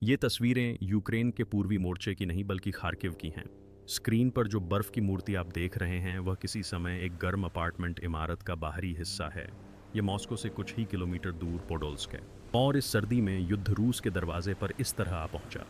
ये तस्वीरें यूक्रेन के पूर्वी मोर्चे की नहीं बल्कि खार्किव की हैं। स्क्रीन पर जो बर्फ की मूर्ति आप देख रहे हैं वह किसी समय एक गर्म अपार्टमेंट इमारत का बाहरी हिस्सा है। ये मॉस्को से कुछ ही किलोमीटर दूर पोडोल्स्क है। और इस सर्दी में युद्ध रूस के दरवाजे पर इस तरह आ पहुंचा।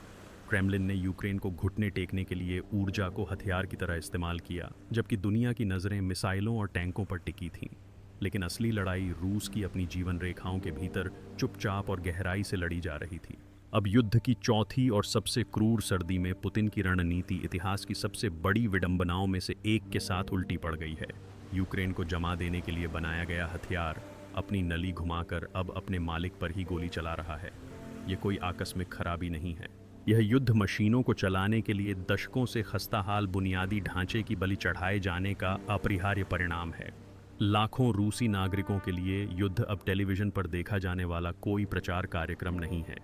क्रेमलिन ने यूक्रेन को घुटने टेकने के लिए ऊर्जा को हथियार की तरह इस्तेमाल किया, जबकि दुनिया की नज़रें मिसाइलों और टैंकों पर टिकी थीं। लेकिन असली लड़ाई रूस की अपनी जीवन रेखाओं के भीतर चुपचाप और गहराई से लड़ी जा रही थी। अब युद्ध की चौथी और सबसे क्रूर सर्दी में पुतिन की रणनीति इतिहास की सबसे बड़ी विडंबनाओं में से एक के साथ उल्टी पड़ गई है। यूक्रेन को जमा देने के लिए बनाया गया हथियार अपनी नली घुमाकर अब अपने मालिक पर ही गोली चला रहा है। ये कोई आकस्मिक खराबी नहीं है। यह युद्ध मशीनों को चलाने के लिए दशकों से खस्ताहाल बुनियादी ढांचे की बलि चढ़ाए जाने का अपरिहार्य परिणाम है। लाखों रूसी नागरिकों के लिए युद्ध अब टेलीविजन पर देखा जाने वाला कोई प्रचार कार्यक्रम नहीं है।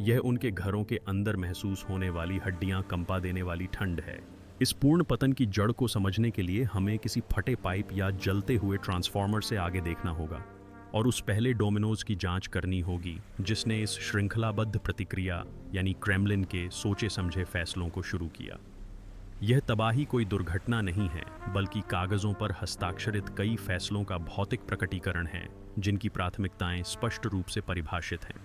यह उनके घरों के अंदर महसूस होने वाली हड्डियां कंपा देने वाली ठंड है। इस पूर्ण पतन की जड़ को समझने के लिए हमें किसी फटे पाइप या जलते हुए ट्रांसफार्मर से आगे देखना होगा और उस पहले डोमिनोज की जांच करनी होगी जिसने इस श्रृंखलाबद्ध प्रतिक्रिया यानी क्रेमलिन के सोचे समझे फैसलों को शुरू किया। यह तबाही कोई दुर्घटना नहीं है, बल्कि कागजों पर हस्ताक्षरित कई फैसलों का भौतिक प्रकटीकरण है जिनकी प्राथमिकताएं स्पष्ट रूप से परिभाषित हैं।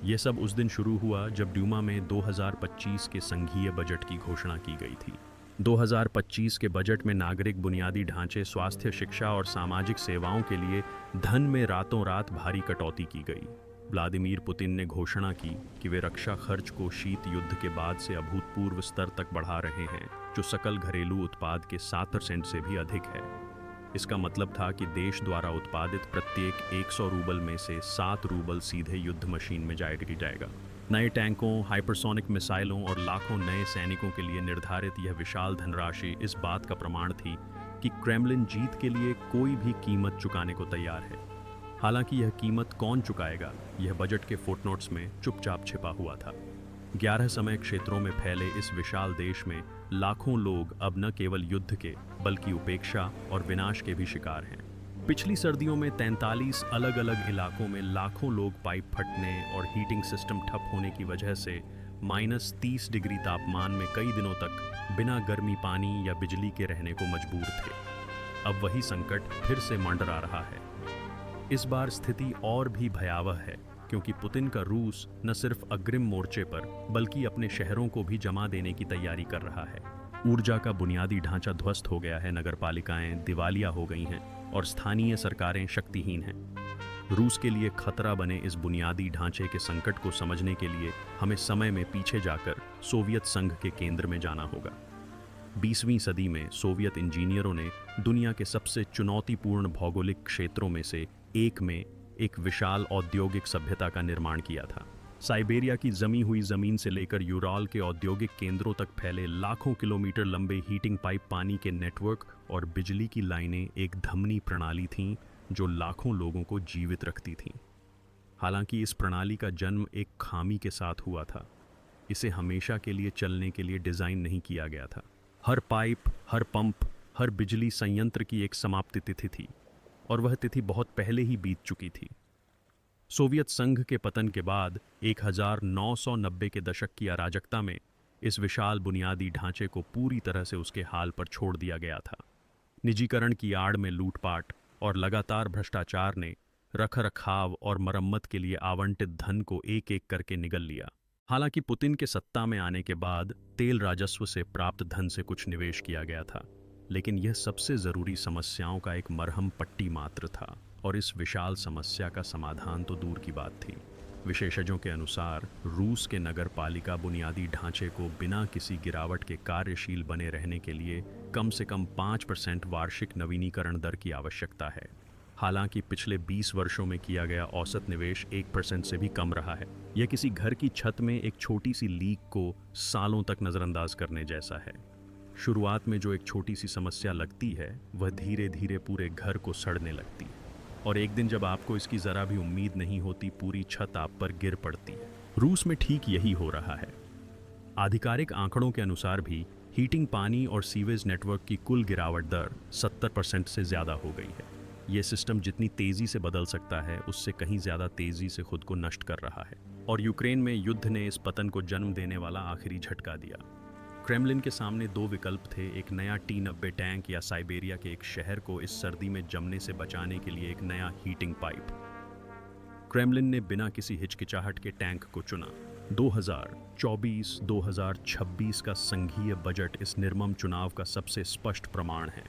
यह सब उस दिन शुरू हुआ जब ड्यूमा में 2025 के संघीय बजट की घोषणा की गई थी। 2025 के बजट में नागरिक बुनियादी ढांचे, स्वास्थ्य, शिक्षा और सामाजिक सेवाओं के लिए धन में रातों रात भारी कटौती की गई। व्लादिमीर पुतिन ने घोषणा की कि वे रक्षा खर्च को शीत युद्ध के बाद से अभूतपूर्व स्तर तक बढ़ा रहे हैं, जो सकल घरेलू उत्पाद के 7% से भी अधिक है। इसका मतलब था कि देश द्वारा उत्पादित प्रत्येक 100 रूबल में से 7 रूबल सीधे युद्ध मशीन में जाएगा। नए टैंकों, हाइपरसोनिक मिसाइलों और लाखों नए सैनिकों के लिए निर्धारित यह विशाल धनराशि इस बात का प्रमाण थी कि क्रेमलिन जीत के लिए कोई भी कीमत चुकाने को तैयार है। हालांकि यह कीमत कौन चुकाएगा, यह बजट के फुटनोट्स में चुपचाप छिपा हुआ था। 11 समय क्षेत्रों में फैले इस विशाल देश में लाखों लोग अब न केवल युद्ध के बल्कि उपेक्षा और विनाश के भी शिकार हैं। पिछली सर्दियों में 43 अलग अलग इलाकों में लाखों लोग पाइप फटने और हीटिंग सिस्टम ठप होने की वजह से -30 डिग्री तापमान में कई दिनों तक बिना गर्मी पानी या बिजली के रहने को मजबूर थे। अब वही संकट फिर से मंडरा रहा है। इस बार स्थिति और भी भयावह है, क्योंकि पुतिन का रूस न सिर्फ अग्रिम मोर्चे पर बल्कि अपने शहरों को भी जमा देने की तैयारी कर रहा है। ऊर्जा का बुनियादी ढांचा ध्वस्त हो गया है, नगरपालिकाएं दिवालिया हो गई हैं और स्थानीय सरकारें शक्तिहीन हैं। रूस के लिए खतरा बने इस बुनियादी ढांचे के संकट को समझने के लिए हमें समय में पीछे जाकर सोवियत संघ के केंद्र में जाना होगा। 20वीं सदी में सोवियत इंजीनियरों ने दुनिया के सबसे चुनौतीपूर्ण भौगोलिक क्षेत्रों में से एक में एक विशाल औद्योगिक सभ्यता का निर्माण किया था। साइबेरिया की जमी हुई जमीन से लेकर यूराल के औद्योगिक केंद्रों तक फैले लाखों किलोमीटर लंबे हीटिंग पाइप, पानी के नेटवर्क और बिजली की लाइनें एक धमनी प्रणाली थीं जो लाखों लोगों को जीवित रखती थीं। हालांकि इस प्रणाली का जन्म एक खामी के साथ हुआ था। इसे हमेशा के लिए चलने के लिए डिज़ाइन नहीं किया गया था। हर पाइप, हर पंप, हर बिजली संयंत्र की एक समाप्ति तिथि थी और वह तिथि बहुत पहले ही बीत चुकी थी। सोवियत संघ के पतन के बाद 1990 के दशक की अराजकता में इस विशाल बुनियादी ढांचे को पूरी तरह से उसके हाल पर छोड़ दिया गया था। निजीकरण की आड़ में लूटपाट और लगातार भ्रष्टाचार ने रखरखाव और मरम्मत के लिए आवंटित धन को एक एक करके निगल लिया। हालांकि पुतिन के सत्ता में आने के बाद तेल राजस्व से प्राप्त धन से कुछ निवेश किया गया था, लेकिन यह सबसे जरूरी समस्याओं का एक मरहम पट्टी मात्र था और इस विशाल समस्या का समाधान तो दूर की बात थी। विशेषज्ञों के अनुसार रूस के नगर पालिका बुनियादी ढांचे को बिना किसी गिरावट के कार्यशील बने रहने के लिए कम से कम 5% वार्षिक नवीनीकरण दर की आवश्यकता है। हालांकि पिछले 20 वर्षों में किया गया औसत निवेश 1% से भी कम रहा है। यह किसी घर की छत में एक छोटी सी लीक को सालों तक नज़रअंदाज करने जैसा है। शुरुआत में जो एक छोटी सी समस्या लगती है वह धीरे धीरे पूरे घर को सड़ने लगती है और एक दिन जब आपको इसकी ज़रा भी उम्मीद नहीं होती, पूरी छत आप पर गिर पड़ती है। रूस में ठीक यही हो रहा है। आधिकारिक आंकड़ों के अनुसार भी हीटिंग, पानी और सीवेज नेटवर्क की कुल गिरावट दर 70% से ज़्यादा हो गई है। ये सिस्टम जितनी तेज़ी से बदल सकता है उससे कहीं ज़्यादा तेज़ी से खुद को नष्ट कर रहा है। और यूक्रेन में युद्ध ने इस पतन को जन्म देने वाला आखिरी झटका दिया। क्रेमलिन के सामने दो विकल्प थे, एक नया T-90 टैंक या साइबेरिया के एक शहर को इस सर्दी में जमने से बचाने के लिए एक नया हीटिंग पाइप। क्रेमलिन ने बिना किसी हिचकिचाहट के टैंक को चुना। 2024-2026 का संघीय बजट इस निर्मम चुनाव का सबसे स्पष्ट प्रमाण है।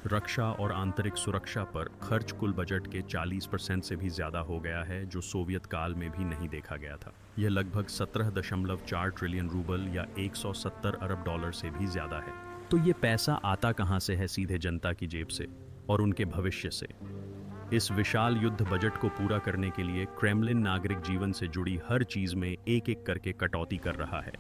रक्षा और आंतरिक सुरक्षा पर खर्च कुल बजट के 40% से भी ज़्यादा हो गया है, जो सोवियत काल में भी नहीं देखा गया था। यह लगभग 17.4 ट्रिलियन रूबल या 170 अरब डॉलर से भी ज़्यादा है। तो ये पैसा आता कहाँ से है? सीधे जनता की जेब से और उनके भविष्य से। इस विशाल युद्ध बजट को पूरा करने के लिए क्रेमलिन नागरिक जीवन से जुड़ी हर चीज़ में एक एक करके कटौती कर रहा है।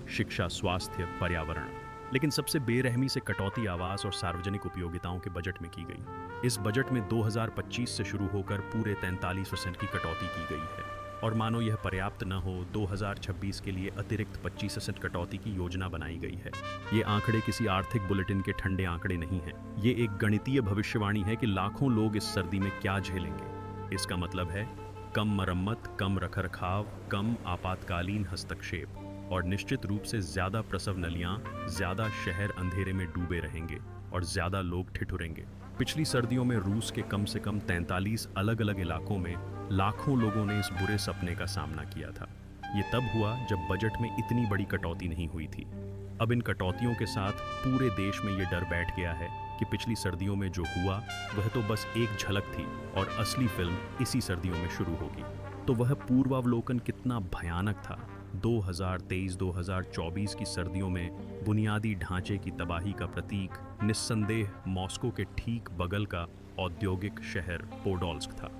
शिक्षा, स्वास्थ्य, पर्यावरण। लेकिन सबसे बेरहमी से कटौती आवास और सार्वजनिक उपयोगिताओं के बजट में की गई। इस बजट में 2025 से शुरू होकर पूरे 43% की कटौती की गई है। और मानो यह पर्याप्त न हो, 2026 के लिए अतिरिक्त 25% कटौती की योजना बनाई गई है। ये आंकड़े किसी आर्थिक बुलेटिन के ठंडे आंकड़े नहीं हैं। ये एक गणितीय भविष्यवाणी है कि लाखों लोग इस सर्दी में क्या झेलेंगे। इसका मतलब है कम मरम्मत, कम रखरखाव, कम आपातकालीन हस्तक्षेप और निश्चित रूप से ज़्यादा प्रसव नलियाँ, ज़्यादा शहर अंधेरे में डूबे रहेंगे और ज़्यादा लोग ठिठुरेंगे। पिछली सर्दियों में रूस के कम से कम 43 अलग अलग इलाकों में लाखों लोगों ने इस बुरे सपने का सामना किया था। ये तब हुआ जब बजट में इतनी बड़ी कटौती नहीं हुई थी। अब इन कटौतियों के साथ पूरे देश में ये डर बैठ गया है कि पिछली सर्दियों में जो हुआ वह तो बस एक झलक थी और असली फिल्म इसी सर्दियों में शुरू होगी। तो वह पूर्वावलोकन कितना भयानक था। 2023-2024 की सर्दियों में बुनियादी ढांचे की तबाही का प्रतीक निस्संदेह मॉस्को के ठीक बगल का औद्योगिक शहर पोडोल्स्क था।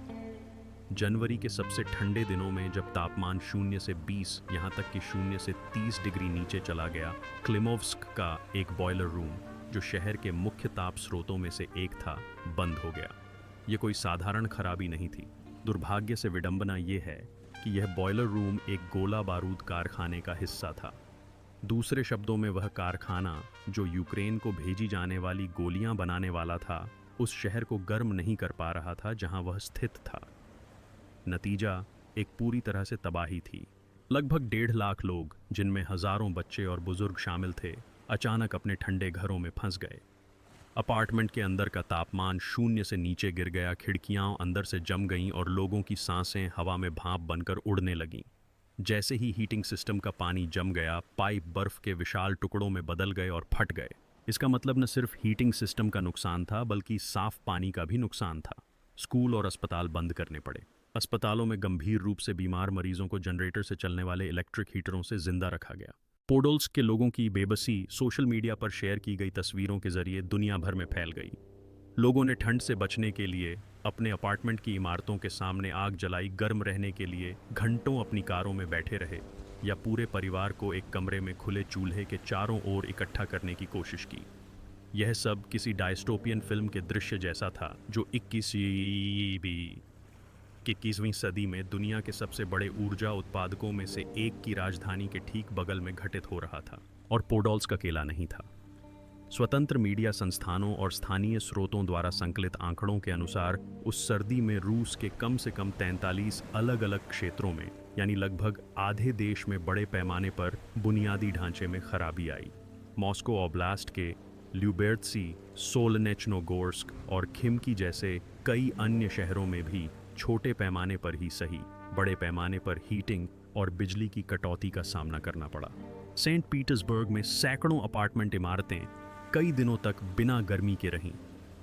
जनवरी के सबसे ठंडे दिनों में जब तापमान 0 से 20 यहाँ तक कि 0 से 30 डिग्री नीचे चला गया, क्लिमोव्स्क का एक बॉयलर रूम, जो शहर के मुख्य ताप स्रोतों में से एक था, बंद हो गया। ये कोई साधारण खराबी नहीं थी। दुर्भाग्य से विडंबना ये है कि यह बॉयलर रूम एक गोला बारूद कारखाने का हिस्सा था। दूसरे शब्दों में, वह कारखाना जो यूक्रेन को भेजी जाने वाली गोलियां बनाने वाला था, उस शहर को गर्म नहीं कर पा रहा था जहां वह स्थित था। नतीजा एक पूरी तरह से तबाही थी। लगभग 1.5 लाख लोग, जिनमें हजारों बच्चे और बुजुर्ग शामिल थे, अचानक अपने ठंडे घरों में फंस गए। अपार्टमेंट के अंदर का तापमान 0 से नीचे गिर गया, खिड़कियां अंदर से जम गईं और लोगों की सांसें हवा में भाप बनकर उड़ने लगीं। जैसे ही हीटिंग सिस्टम का पानी जम गया, पाइप बर्फ के विशाल टुकड़ों में बदल गए और फट गए। इसका मतलब न सिर्फ हीटिंग सिस्टम का नुकसान था, बल्कि साफ पानी का भी नुकसान था। स्कूल और अस्पताल बंद करने पड़े। अस्पतालों में गंभीर रूप से बीमार मरीजों को जनरेटर से चलने वाले इलेक्ट्रिक हीटरों से जिंदा रखा गया। पोडोल्स्क के लोगों की बेबसी सोशल मीडिया पर शेयर की गई तस्वीरों के जरिए दुनिया भर में फैल गई। लोगों ने ठंड से बचने के लिए अपने अपार्टमेंट की इमारतों के सामने आग जलाई, गर्म रहने के लिए घंटों अपनी कारों में बैठे रहे, या पूरे परिवार को एक कमरे में खुले चूल्हे के चारों ओर इकट्ठा करने की कोशिश की। यह सब किसी डायस्टोपियन फिल्म के दृश्य जैसा था, जो 21वीं सदी में दुनिया के सबसे बड़े ऊर्जा उत्पादकों में से एक की राजधानी के ठीक बगल में घटित हो रहा था। और पोडोल्स्क अकेला नहीं था। स्वतंत्र मीडिया संस्थानों और स्थानीय स्रोतों द्वारा संकलित आंकड़ों के अनुसार उस सर्दी में रूस के कम से कम 43 अलग अलग क्षेत्रों में, यानी लगभग आधे देश में, बड़े पैमाने पर बुनियादी ढांचे में खराबी आई। मॉस्को ओब्लास्ट के ल्यूबेर्त्सी, सोलनेचनोगोर्स्क और खिमकी जैसे कई अन्य शहरों में भी छोटे पैमाने पर ही सही, बड़े पैमाने पर हीटिंग और बिजली की कटौती का सामना करना पड़ा। सेंट पीटर्सबर्ग में सैकड़ों अपार्टमेंट इमारतें कई दिनों तक बिना गर्मी के रहीं,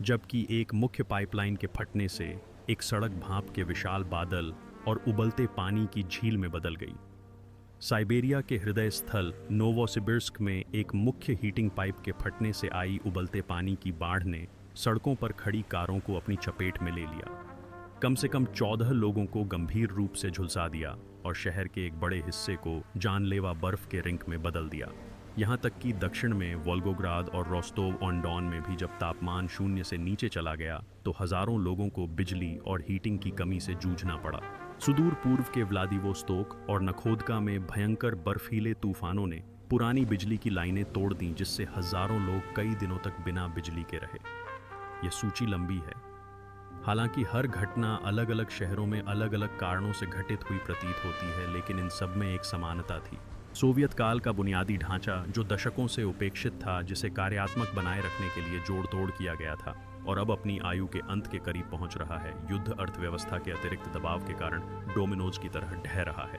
जबकि एक मुख्य पाइपलाइन के फटने से एक सड़क भाप के विशाल बादल और उबलते पानी की झील में बदल गई। साइबेरिया के हृदय स्थल नोवोसिबिर्स्क में एक मुख्य हीटिंग पाइप के फटने से आई उबलते पानी की बाढ़ ने सड़कों पर खड़ी कारों को अपनी चपेट में ले लिया। कम से कम 14 लोगों को गंभीर रूप से झुलसा दिया और शहर के एक बड़े हिस्से को जानलेवा बर्फ के रिंक में बदल दिया। यहाँ तक कि दक्षिण में वोल्गोग्राद और रोस्टोव ऑन डॉन में भी जब तापमान 0 से नीचे चला गया, तो हजारों लोगों को बिजली और हीटिंग की कमी से जूझना पड़ा। सुदूर पूर्व के व्लादिवोस्तोक और नखोदका में भयंकर बर्फीले तूफानों ने पुरानी बिजली की लाइनें तोड़ दी, जिससे हजारों लोग कई दिनों तक बिना बिजली के रहे। यह सूची लंबी है हालांकि हर घटना अलग अलग शहरों में अलग अलग कारणों से घटित हुई प्रतीत होती है, लेकिन इन सब में एक समानता थी। सोवियत काल का बुनियादी ढांचा जो दशकों से उपेक्षित था, जिसे कार्यात्मक बनाए रखने के लिए जोड़ तोड़ किया गया था और अब अपनी आयु के अंत के करीब पहुंच रहा है, युद्ध अर्थव्यवस्था के अतिरिक्त दबाव के कारण डोमिनोज की तरह ढह रहा है।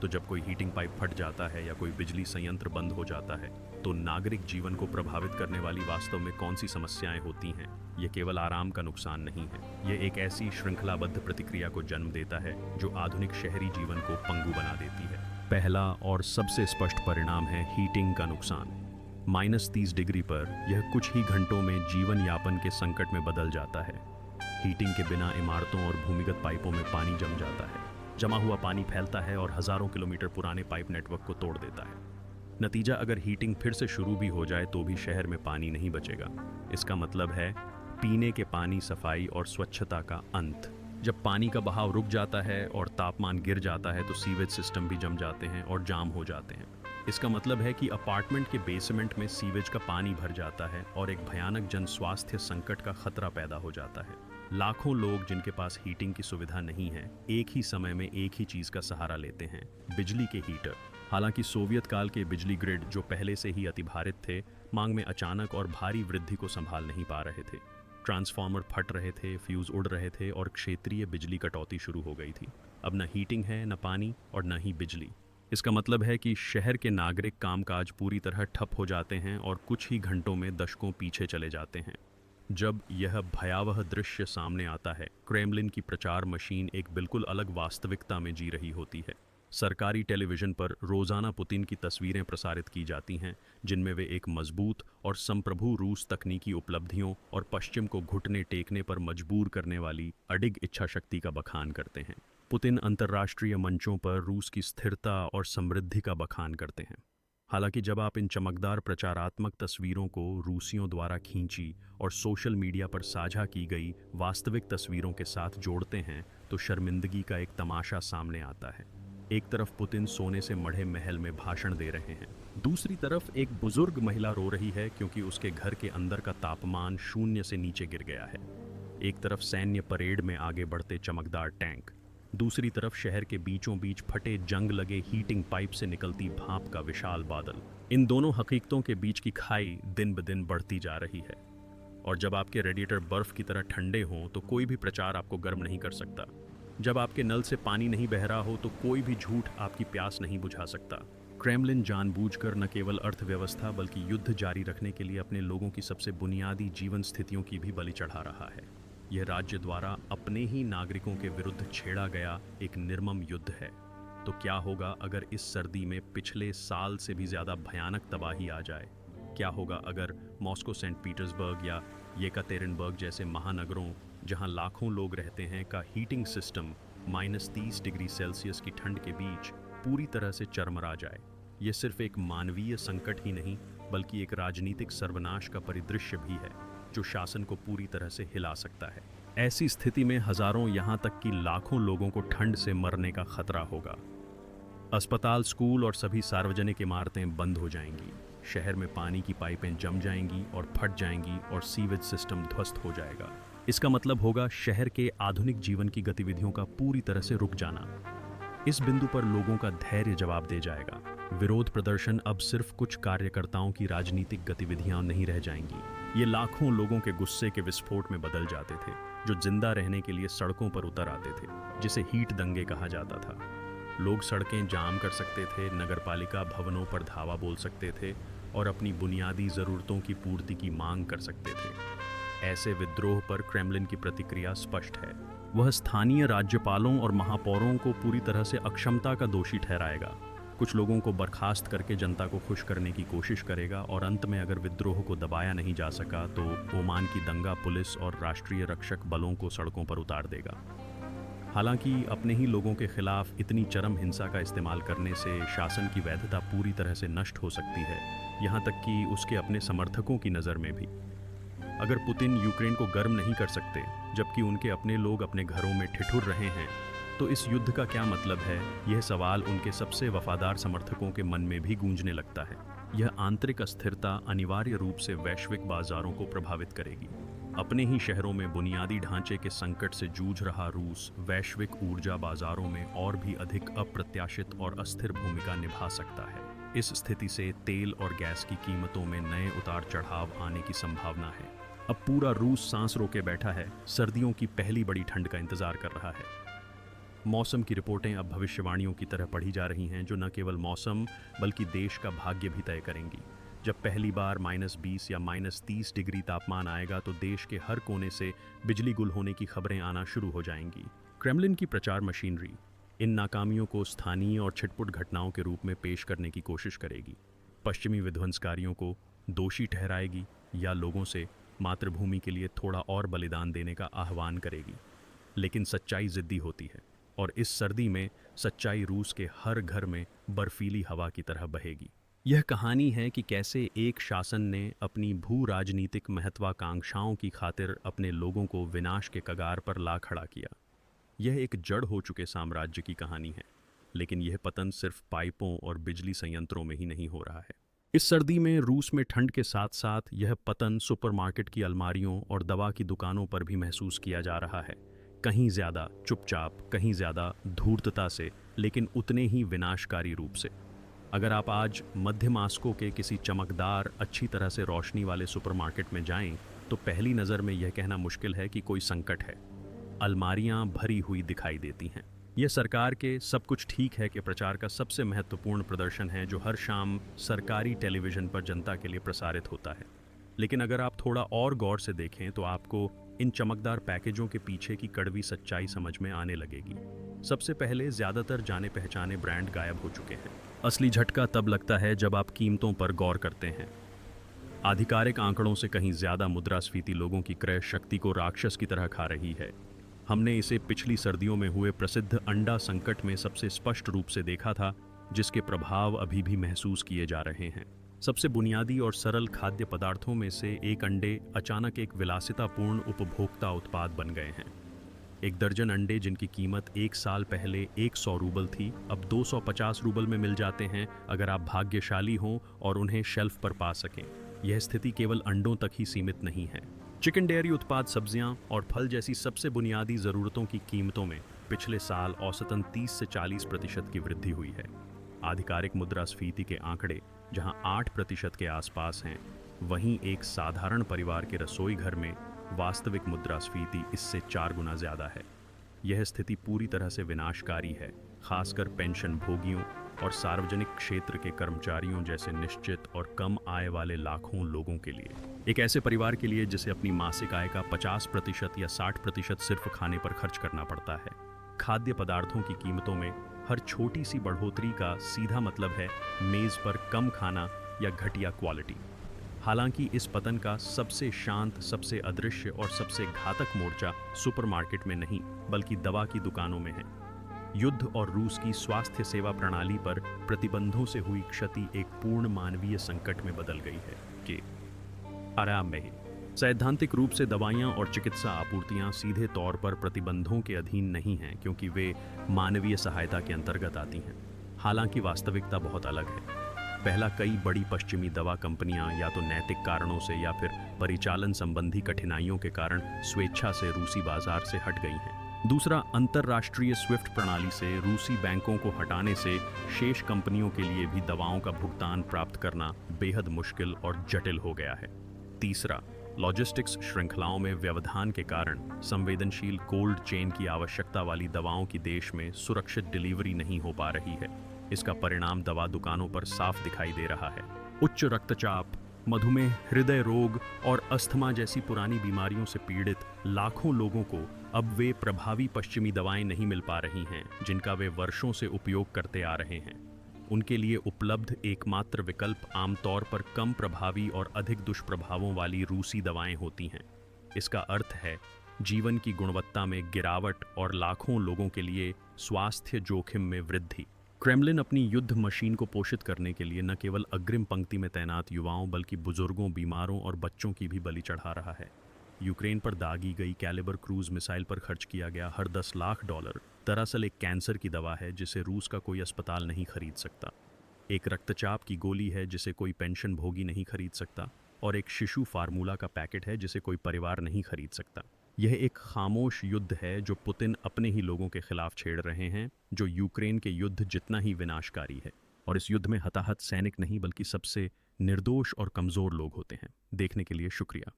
तो जब कोई हीटिंग पाइप फट जाता है या कोई बिजली संयंत्र बंद हो जाता है, तो नागरिक जीवन को प्रभावित करने वाली वास्तव में कौन सी समस्याएं होती हैं? ये केवल आराम का नुकसान नहीं है, ये एक ऐसी श्रृंखलाबद्ध प्रतिक्रिया को जन्म देता है जो आधुनिक शहरी जीवन को पंगु बना देती है। पहला और सबसे स्पष्ट परिणाम है हीटिंग का नुकसान। -30 डिग्री पर यह कुछ ही घंटों में जीवन यापन के संकट में बदल जाता है। हीटिंग के बिना इमारतों और भूमिगत पाइपों में पानी जम जाता है। जमा हुआ पानी फैलता है और हजारों किलोमीटर पुराने पाइप नेटवर्क को तोड़ देता है। नतीजा, अगर हीटिंग फिर से शुरू भी हो जाए तो भी शहर में पानी नहीं बचेगा। इसका मतलब है पीने के पानी, सफाई और स्वच्छता का अंत। जब पानी का बहाव रुक जाता है और तापमान गिर जाता है तो सीवेज सिस्टम भी जम जाते हैं और जाम हो जाते हैं। इसका मतलब है कि अपार्टमेंट के बेसमेंट में सीवेज का पानी भर जाता है और एक भयानक जन स्वास्थ्य संकट का खतरा पैदा हो जाता है। लाखों लोग जिनके पास हीटिंग की सुविधा नहीं है, एक ही समय में एक ही चीज का सहारा लेते हैं, बिजली के हीटर। हालांकि सोवियत काल के बिजली ग्रिड जो पहले से ही अतिभारित थे, मांग में अचानक और भारी वृद्धि को संभाल नहीं पा रहे थे। ट्रांसफार्मर फट रहे थे, फ्यूज उड़ रहे थे और क्षेत्रीय बिजली कटौती शुरू हो गई थी। अब न हीटिंग है, न पानी और न ही बिजली। इसका मतलब है कि शहर के नागरिक कामकाज पूरी तरह ठप हो जाते हैं और कुछ ही घंटों में दशकों पीछे चले जाते हैं। जब यह भयावह दृश्य सामने आता है, क्रेमलिन की प्रचार मशीन एक बिल्कुल अलग वास्तविकता में जी रही होती है। सरकारी टेलीविजन पर रोजाना पुतिन की तस्वीरें प्रसारित की जाती हैं, जिनमें वे एक मजबूत और संप्रभु रूस तकनीकी उपलब्धियों और पश्चिम को घुटने टेकने पर मजबूर करने वाली अडिग इच्छा शक्ति का बखान करते हैं। पुतिन अंतर्राष्ट्रीय मंचों पर रूस की स्थिरता और समृद्धि का बखान करते हैं। हालांकि जब आप इन चमकदार प्रचारात्मक तस्वीरों को रूसियों द्वारा खींची और सोशल मीडिया पर साझा की गई वास्तविक तस्वीरों के साथ जोड़ते हैं, तो शर्मिंदगी का एक तमाशा सामने आता है। एक तरफ पुतिन सोने से मढ़े महल में भाषण दे रहे हैं, दूसरी तरफ एक बुजुर्ग महिला रो रही है क्योंकि उसके घर के अंदर का तापमान शून्य से नीचे गिर गया है। एक तरफ सैन्य परेड में आगे बढ़ते चमकदार टैंक, दूसरी तरफ शहर के बीचों बीच फटे जंग लगे हीटिंग पाइप से निकलती भाप का विशाल बादल। इन दोनों हकीकतों के बीच की खाई दिन ब दिन बढ़ती जा रही है। और जब आपके रेडिएटर बर्फ की तरह ठंडे हों तो कोई भी प्रचार आपको गर्म नहीं कर सकता। जब आपके नल से पानी नहीं बह रहा हो तो कोई भी झूठ आपकी प्यास नहीं बुझा सकता। क्रेमलिन जानबूझकर न केवल अर्थव्यवस्था बल्कि युद्ध जारी रखने के लिए अपने लोगों की सबसे बुनियादी जीवन स्थितियों की भी बलि चढ़ा रहा है। यह राज्य द्वारा अपने ही नागरिकों के विरुद्ध छेड़ा गया एक निर्मम युद्ध है। तो क्या होगा अगर इस सर्दी में पिछले साल से भी ज़्यादा भयानक तबाही आ जाए? क्या होगा अगर मॉस्को, सेंट पीटर्सबर्ग या येकातेरिनबर्ग जैसे महानगरों जहां लाखों लोग रहते हैं का हीटिंग सिस्टम -30 डिग्री सेल्सियस की ठंड के बीच पूरी तरह से चरमरा जाए? ये सिर्फ एक मानवीय संकट ही नहीं बल्कि एक राजनीतिक सर्वनाश का परिदृश्य भी है जो शासन को पूरी तरह से हिला सकता है। ऐसी स्थिति में हजारों यहाँ तक कि लाखों लोगों को ठंड से मरने का खतरा होगा। अस्पताल, स्कूल और सभी सार्वजनिक इमारतें बंद हो जाएंगी। शहर में पानी की पाइपें जम जाएंगी और फट जाएंगी और सीवेज सिस्टम ध्वस्त हो जाएगा। इसका मतलब होगा शहर के आधुनिक जीवन की गतिविधियों का पूरी तरह से रुक जाना। इस बिंदु पर लोगों का धैर्य जवाब दे जाएगा। विरोध प्रदर्शन अब सिर्फ कुछ कार्यकर्ताओं की राजनीतिक गतिविधियां नहीं रह जाएंगी। ये लाखों लोगों के गुस्से के विस्फोट में बदल जाते थे जो जिंदा रहने के लिए सड़कों पर उतर आते थे, जिसे हीट दंगे कहा जाता था। लोग सड़कें जाम कर सकते थे, नगरपालिका भवनों पर धावा बोल सकते थे और अपनी बुनियादी ज़रूरतों की पूर्ति की मांग कर सकते थे। ऐसे विद्रोह पर क्रेमलिन की प्रतिक्रिया स्पष्ट है। वह स्थानीय राज्यपालों और महापौरों को पूरी तरह से अक्षमता का दोषी ठहराएगा, कुछ लोगों को बर्खास्त करके जनता को खुश करने की कोशिश करेगा और अंत में अगर विद्रोह को दबाया नहीं जा सका तो ओमान की दंगा पुलिस और राष्ट्रीय रक्षक बलों को सड़कों पर उतार देगा। हालांकि अपने ही लोगों के खिलाफ इतनी चरम हिंसा का इस्तेमाल करने से शासन की वैधता पूरी तरह से नष्ट हो सकती है, यहाँ तक कि उसके अपने समर्थकों की नज़र में भी। अगर पुतिन यूक्रेन को गर्म नहीं कर सकते जबकि उनके अपने लोग अपने घरों में ठिठुर रहे हैं, तो इस युद्ध का क्या मतलब है? यह सवाल उनके सबसे वफादार समर्थकों के मन में भी गूंजने लगता है। यह आंतरिक अस्थिरता अनिवार्य रूप से वैश्विक बाजारों को प्रभावित करेगी। अपने ही शहरों में बुनियादी ढांचे के संकट से जूझ रहा रूस वैश्विक ऊर्जा बाजारों में और भी अधिक अप्रत्याशित और अस्थिर भूमिका निभा सकता है। इस स्थिति से तेल और गैस की कीमतों में नए उतार चढ़ाव आने की संभावना है। अब पूरा रूस सांस रोके बैठा है, सर्दियों की पहली बड़ी ठंड का इंतजार कर रहा है। मौसम की रिपोर्टें अब भविष्यवाणियों की तरह पढ़ी जा रही हैं, जो न केवल मौसम बल्कि देश का भाग्य भी तय करेंगी। जब पहली बार -20 या -30 डिग्री तापमान आएगा तो देश के हर कोने से बिजली गुल होने की खबरें आना शुरू हो जाएंगी। क्रेमलिन की प्रचार मशीनरी इन नाकामियों को स्थानीय और छिटपुट घटनाओं के रूप में पेश करने की कोशिश करेगी। पश्चिमी विध्वंसकारियों को दोषी ठहराएगी या लोगों से मातृभूमि के लिए थोड़ा और बलिदान देने का आह्वान करेगी। लेकिन सच्चाई जिद्दी होती है और इस सर्दी में सच्चाई रूस के हर घर में बर्फीली हवा की तरह बहेगी। यह कहानी है कि कैसे एक शासन ने अपनी भू राजनीतिक महत्वाकांक्षाओं की खातिर अपने लोगों को विनाश के कगार पर ला खड़ा किया। यह एक जड़ हो चुके साम्राज्य की कहानी है, लेकिन यह पतन सिर्फ पाइपों और बिजली संयंत्रों में ही नहीं हो रहा है। इस सर्दी में रूस में ठंड के साथ साथ यह पतन सुपरमार्केट की अलमारियों और दवा की दुकानों पर भी महसूस किया जा रहा है। कहीं ज़्यादा चुपचाप, कहीं ज़्यादा धूर्तता से, लेकिन उतने ही विनाशकारी रूप से। अगर आप आज मध्य मास्को के किसी चमकदार, अच्छी तरह से रोशनी वाले सुपरमार्केट में जाएं, तो पहली नज़र में यह कहना मुश्किल है कि कोई संकट है। अलमारियां भरी हुई दिखाई देती हैं। यह सरकार के सब कुछ ठीक है कि प्रचार का सबसे महत्वपूर्ण प्रदर्शन है, जो हर शाम सरकारी टेलीविज़न पर जनता के लिए प्रसारित होता है। लेकिन अगर आप थोड़ा और गौर से देखें तो आपको इन चमकदार पैकेजों के पीछे की कड़वी सच्चाई समझ में आने लगेगी। सबसे पहले, ज़्यादातर जाने पहचाने ब्रांड गायब हो चुके हैं। असली झटका तब लगता है जब आप कीमतों पर गौर करते हैं। आधिकारिक आंकड़ों से कहीं ज़्यादा मुद्रास्फीति लोगों की क्रय शक्ति को राक्षस की तरह खा रही है। हमने इसे पिछली सर्दियों में हुए प्रसिद्ध अंडा संकट में सबसे स्पष्ट रूप से देखा था, जिसके प्रभाव अभी भी महसूस किए जा रहे हैं। सबसे बुनियादी और सरल खाद्य पदार्थों में से एक अंडे अचानक एक विलासितापूर्ण उपभोक्ता उत्पाद बन गए हैं। एक दर्जन अंडे जिनकी कीमत 1 साल पहले 100 रूबल थी, अब 250 रूबल में मिल जाते हैं, अगर आप भाग्यशाली हों और उन्हें शेल्फ पर पा सकें। यह स्थिति केवल अंडों तक ही सीमित नहीं है। चिकन डेयरी उत्पाद, सब्जियां और फल जैसी सबसे बुनियादी ज़रूरतों की कीमतों में पिछले साल औसतन 30 से 40% की वृद्धि हुई है। आधिकारिक मुद्रास्फीति के आंकड़े जहां 8% के आसपास हैं, वहीं एक साधारण परिवार के रसोई घर में वास्तविक मुद्रास्फीति इससे 4 गुना ज़्यादा है। यह स्थिति पूरी तरह से विनाशकारी है, खासकर पेंशन भोगियों और सार्वजनिक क्षेत्र के कर्मचारियों जैसे निश्चित और कम आय वाले लाखों लोगों के लिए। एक ऐसे परिवार के लिए जिसे अपनी मासिक आय का 50% या 60% सिर्फ खाने पर खर्च करना पड़ता है। खाद्य पदार्थों की कीमतों में हर छोटी सी बढ़ोतरी का सीधा मतलब है मेज़ पर कम खाना या घटिया क्वालिटी। हालांकि इस पतन का सबसे शांत, सबसे अदृश्य और सबसे घातक मोर्चा सुपरमार्केट में नहीं, बल्कि दवा की दुकानों में है। युद्ध और रूस की स्वास्थ्य सेवा प्रणाली पर प्रतिबंधों से हुई क्षति एक पूर्ण मानवीय संकट में बदल गई है कि आराम में ही सैद्धांतिक रूप से दवाइयां और चिकित्सा आपूर्तियां सीधे तौर पर प्रतिबंधों के अधीन नहीं हैं, क्योंकि वे मानवीय सहायता के अंतर्गत आती हैं। हालांकि वास्तविकता बहुत अलग है। पहला, कई बड़ी पश्चिमी दवा कंपनियां या तो नैतिक कारणों से या फिर परिचालन संबंधी कठिनाइयों के कारण स्वेच्छा से रूसी बाजार से हट गई हैं। दूसरा, अंतर्राष्ट्रीय स्विफ्ट प्रणाली से रूसी बैंकों को हटाने से शेष कंपनियों के लिए भी दवाओं का भुगतान प्राप्त करना बेहद मुश्किल और जटिल हो गया है। तीसरा, लॉजिस्टिक्स श्रृंखलाओं में व्यवधान के कारण संवेदनशील कोल्ड चेन की आवश्यकता वाली दवाओं की देश में सुरक्षित डिलीवरी नहीं हो पा रही है। इसका परिणाम दवा दुकानों पर साफ दिखाई दे रहा है। उच्च रक्तचाप, मधुमेह, हृदय रोग और अस्थमा जैसी पुरानी बीमारियों से पीड़ित लाखों लोगों को अब वे प्रभावी पश्चिमी दवाएं नहीं मिल पा रही हैं, जिनका वे वर्षों से उपयोग करते आ रहे हैं। उनके लिए उपलब्ध एकमात्र विकल्प आमतौर पर कम प्रभावी और अधिक दुष्प्रभावों वाली रूसी दवाएं होती हैं। इसका अर्थ है जीवन की गुणवत्ता में गिरावट और लाखों लोगों के लिए स्वास्थ्य जोखिम में वृद्धि। क्रेमलिन अपनी युद्ध मशीन को पोषित करने के लिए न केवल अग्रिम पंक्ति में तैनात युवाओं बल्कि बुजुर्गों, बीमारों और बच्चों की भी बलि चढ़ा रहा है। यूक्रेन पर दागी गई कैलिबर क्रूज मिसाइल पर खर्च किया गया हर $10 लाख दरअसल एक कैंसर की दवा है जिसे रूस का कोई अस्पताल नहीं खरीद सकता। एक रक्तचाप की गोली है जिसे कोई पेंशन भोगी नहीं खरीद सकता। और एक शिशु फार्मूला का पैकेट है जिसे कोई परिवार नहीं खरीद सकता। यह एक खामोश युद्ध है जो पुतिन अपने ही लोगों के खिलाफ छेड़ रहे हैं, जो यूक्रेन के युद्ध जितना ही विनाशकारी है। और इस युद्ध में हताहत सैनिक नहीं बल्कि सबसे निर्दोष और कमज़ोर लोग होते हैं। देखने के लिए शुक्रिया।